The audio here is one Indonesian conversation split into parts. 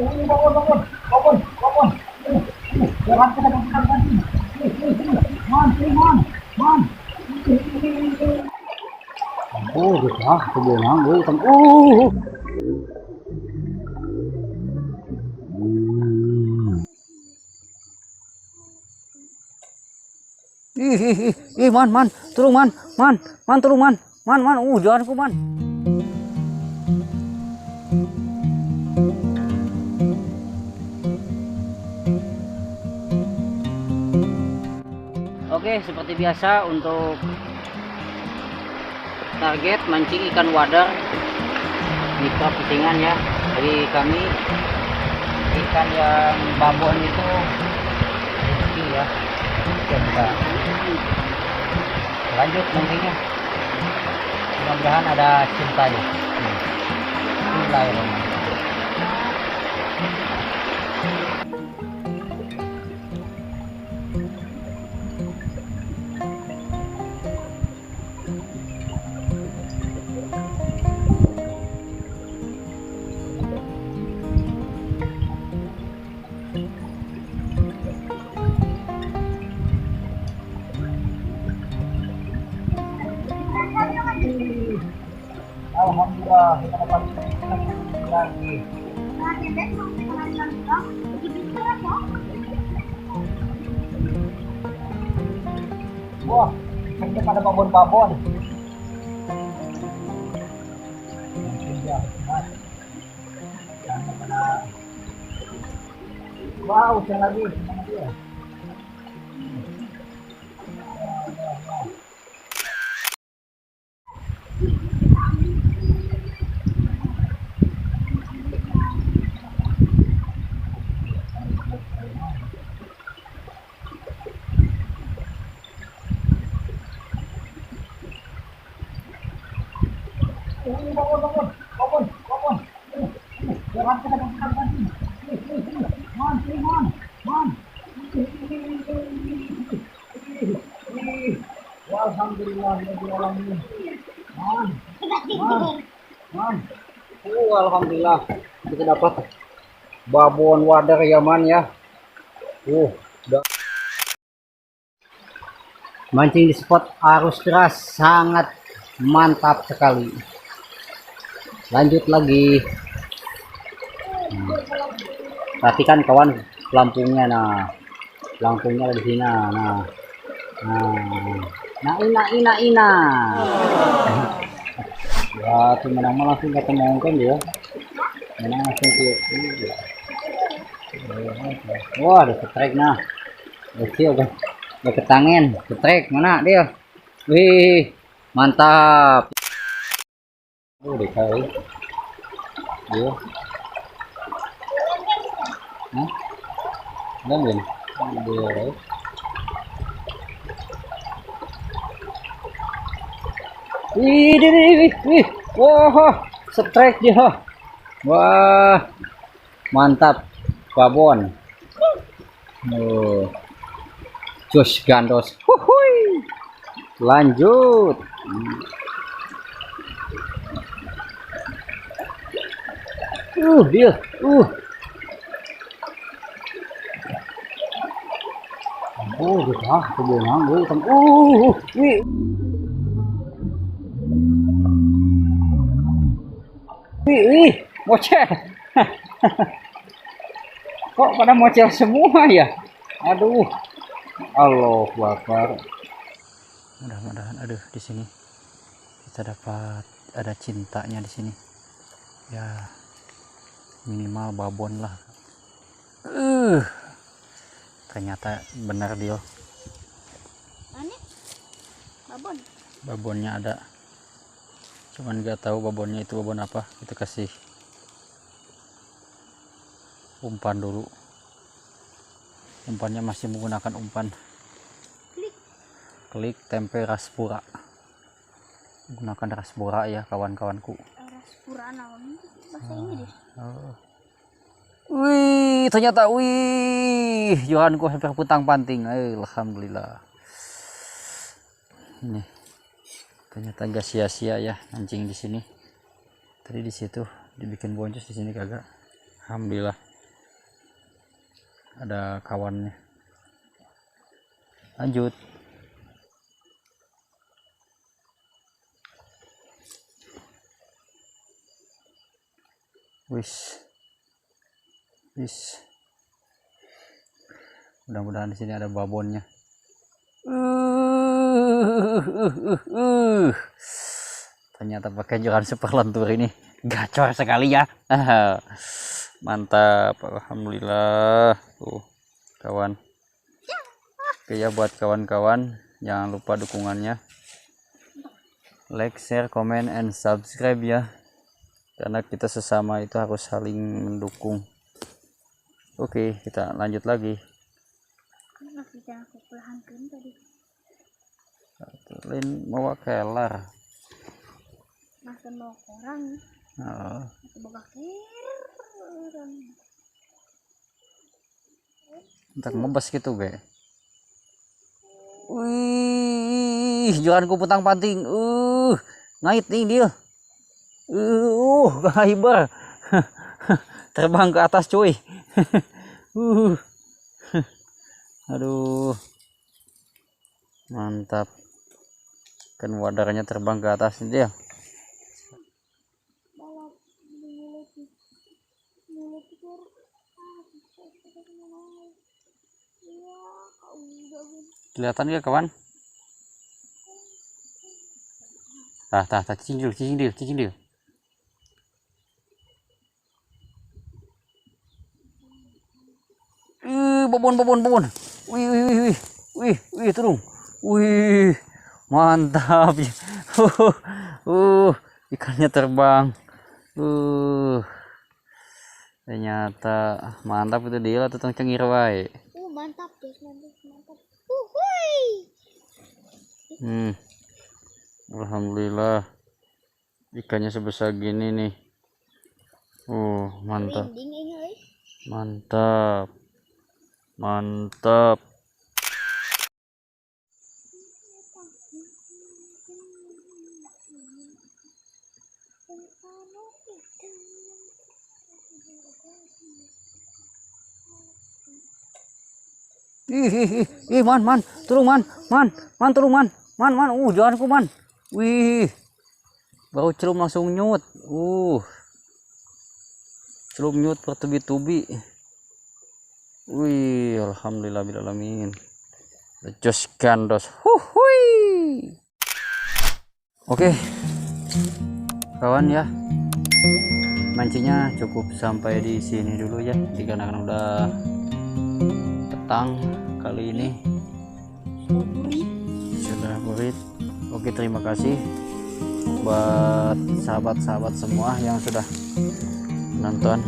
Bangun, bangun, bangun, bangun. Jangan kita bangun. Man, man, man. Oh, gitu ah, kebenang, kan. Man, man, turun man, man, man, turun man, man, man, jangan ku man. Oke, seperti biasa untuk target mancing ikan wader mitra pitingan ya. Jadi kami ikan yang babon itu kecil ya. Oke, kita lanjut mancingnya. Mudah-mudahan ada cintanya. Bismillahirrahmanirrahim. Alhamdulillah kita dapat lagi. Wah, ini pada babon-babon. Wow, sekali lagi. Mana dia? Bangun, bangun, bangun, bangun. Jangan kita bangun. Man, man, man. Alhamdulillah, man, man, man. Alhamdulillah kita dapat babon wader Yaman ya. Mancing di spot arus deras sangat mantap sekali. Lanjut lagi. Perhatikan kawan pelampungnya, nah pelampungnya di sini, nah ina. Ya, tuh menang langsung ketemu kan dia. Menang langsung ke. Wah, ada strike nah. Kecil kan. Udah ketangin, strike mana dia? Wih, mantap. Dikali. Dia. Hah? Belum. Dia. Wih. Wah, strike dia. Wah, mantap. Babon. Jos gandos. Huhuy. Lanjut. Dia. Gitu ah, kebenang, kan. Wih. Wih, mocel. Kok pada mocel semua ya? Aduh. Allahu Akbar. Mudah-mudahan di sini kita dapat ada cintanya di sini. Ya, minimal babon lah. Ternyata benar dia. Babon. Babonnya ada. Cuman nggak tahu babonnya itu babon apa. Kita kasih umpan dulu. Umpannya masih menggunakan umpan klik tempe raspura. Gunakan raspura ya kawan-kawanku. Raspura naon bahasa Inggris. Wih, ternyata Johanku hampir putang panting. Alhamdulillah. Ini ternyata gak sia-sia ya mancing di sini. Tadi di situ dibikin boncos, di sini kagak. Alhamdulillah. ada kawannya. Lanjut. Wis. Mudah-mudahan di sini ada babonnya. Ternyata pakai joran super lentur ini gacor sekali ya. Mantap, alhamdulillah. Tuh kawan. Oke ya, buat kawan-kawan jangan lupa dukungannya, like, share, comment, and subscribe ya, karena kita sesama itu harus saling mendukung. Oke, kita lanjut lagi. Lain mau kelar. Masa mau korang. Oh. Entar ngebas gitu be. Wih, jualanku putang panting. Ngait nih dia. Gaibar. Terbang ke atas cuy. Aduh. Mantap. Kan wadarnya terbang ke atas dia. Kelihatan gak kawan? Cicing dia. Babon. Wih, turun. Wih, mantap. Ikannya terbang. Ternyata mantap itu dia lah, tutang cengir wae. Mantap. Alhamdulillah ikannya sebesar gini nih. Mantap. Man, turun man. Janganku man. Wih, baru celum langsung nyut. Celum nyut bertubi-tubi. Wih, alhamdulillah bil alamin. Jos gandos. Oke, kawan ya. Mancingnya cukup sampai di sini dulu ya. Dikarenakan udah petang kali ini. Sudah murid. Oke, terima kasih buat sahabat-sahabat semua yang sudah nonton.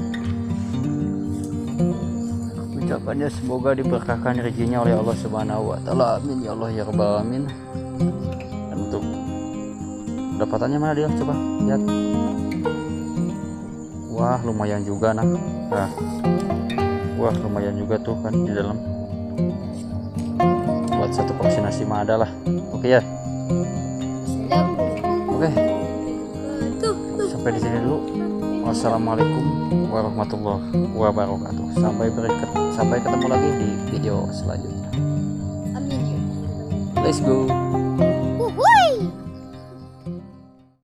Ucapannya semoga diberkahkan rezekinya oleh Allah Subhanahu wa taala. Amin ya Allah ya rabbal alamin. Dan untuk dapatannya mana dia? Coba lihat. Wah, lumayan juga nah. Wah, lumayan juga tuh kan di dalam. Buat satu vaksinasi mah ada lah. Oke ya. Oke. Sampai di sini dulu. Wassalamualaikum warahmatullahi wabarakatuh. Sampai ketemu lagi di video selanjutnya. Let's go.